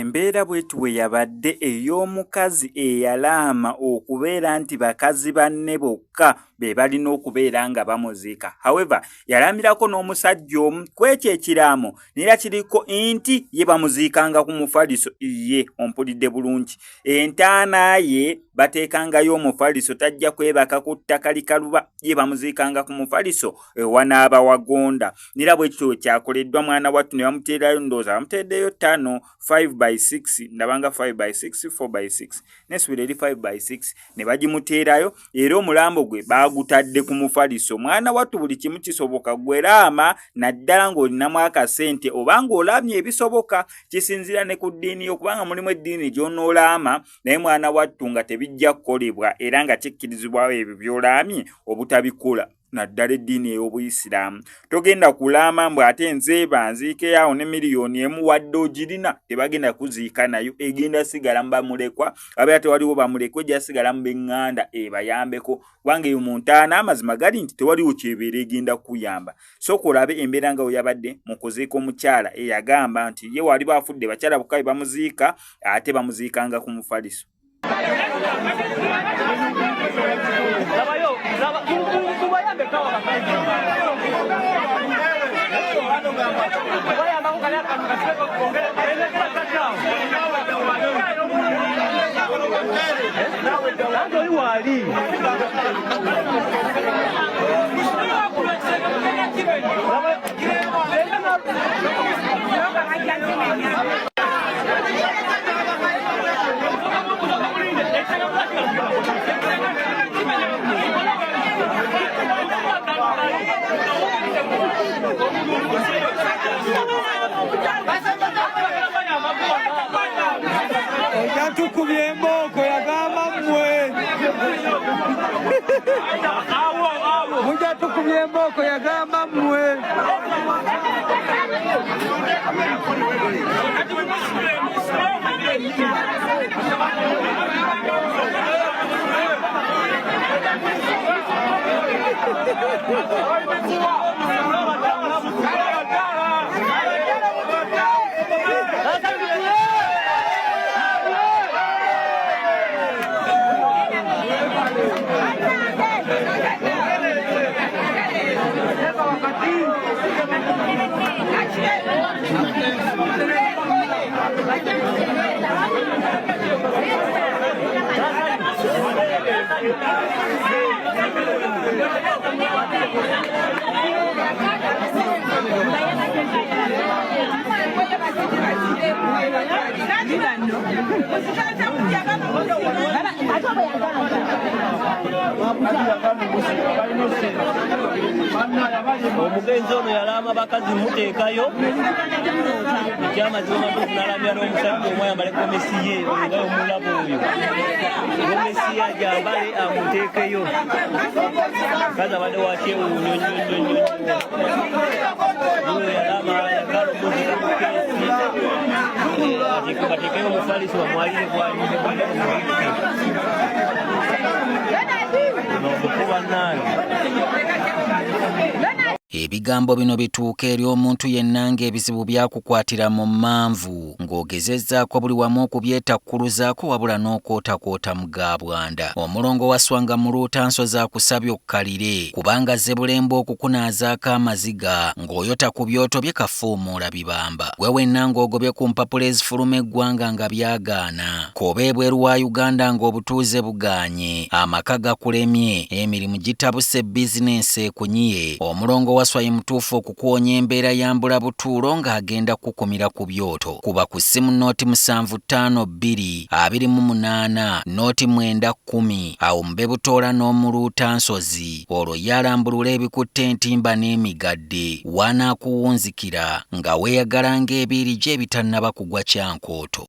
embeera bwetu bwe yabadde ey'omukazi eyalaama okubeera nti bakazi banne bokka be balina okubeera nga bamuziika. However, yalaamirako n'omusajja omu kwekyo ekiraamo neera kiriko nti ye bamuziikanga ku mufaliso. Ye ompulidde bulungi, entaana ye bateekangayo omufaliso, tajja kwebaka ku ttaka likaluba, ye bamuziikanga ku mufaliso ewanaaba wagonda. Neera bwe kityo kyakoleddwa mwana wattu ne bamuteerayo, ndowooza bamuteeddeyo 5/6, ndabanga 5/6, 4/6 nesubira eri 5/6 ne bagimuteerayo, era omulambo gwe baagutadde ku mufaliso. Mwana wattu buli kimu kisoboka, gweraama naddala ng'olinamu akasente oba ng'olamye ebisoboka, kisinzira ne ku ddiini yo, kubanga mulimu eddiini gy'onoolaama naye mwana wattu nga tebijja kukolebwa era nga kikkirizibwawo ebyo by'olamye obutabikola. Naddala eddiini ey'Obuyisiraamu togenda kulaama mbw ate nze banziike awo ne miliyoni emu wadde ogirina, tebagenda kuziika nayo, egenda sigala mu bamulekwa, abeera tewaliwo bamulekwa, ejja sigala mu b'eŋŋanda ebayambeko, kubanga eyo mu ntaana amazima gali nti tewaliwo kyebeera egenda kuyamba. Sooka olabe embeera nga weyabadde mu kuziika omukyala eyagamba nti ye wali baafudde bakyala bokka bamuziika, ate bamuziikanga ku mufaliso. Tukubye emboko yagamba mmwe. Mujja tukubye emboko yagamba mmwe. Omugenzi ono yalaama bakazi muteekayo ekyamazima n'alamya n'omusajja omu ayambale gomesi ye nga omulabo oyo, gomesi ye agyambale amuteekeyo. Kazi abadde wakyewuunyonyonyonyo oyo yalaama yagala omuzika mu keesi bateekeyo omufaliso bamwalire bwalire n'omukuba nange. Ebigambo bino bituuka eri omuntu yenna ng'ebizibu byakukwatira mu manvu, ng'ogezezzaako buli wamu okubyetakkuluzaako wabula n'okootakoota mu gaabwanda. Omulongo wa Swanga mu Luutansozi akusabye okkalire, kubanga Zebulembe okukunaazaako amaziga ng'oyota ku byoto bye kafuumuula bibamba. Gwe wenna ng'ogobye ku mpapula ezifuluma eggwanga nga byagaana, koba ebweru wa Uganda ng'obutuuze bugaanye, amaka gakulemye, emirimu gitabuse, bizinensi ekunyiye, omulongo wa Swai mutuufu okukuwonya embeera yambula butuulo ng'agenda kukumira ku byoto. Kuba ku ssimu nooti 752228 nooti 910 awo mube butoola n'omu Luutansozi, olwo yalambulula ebikutte entimba n'emigadde, wanaakuwunzikira nga weeyagala ng'ebiiri gye bitannaba kugwa kyankooto.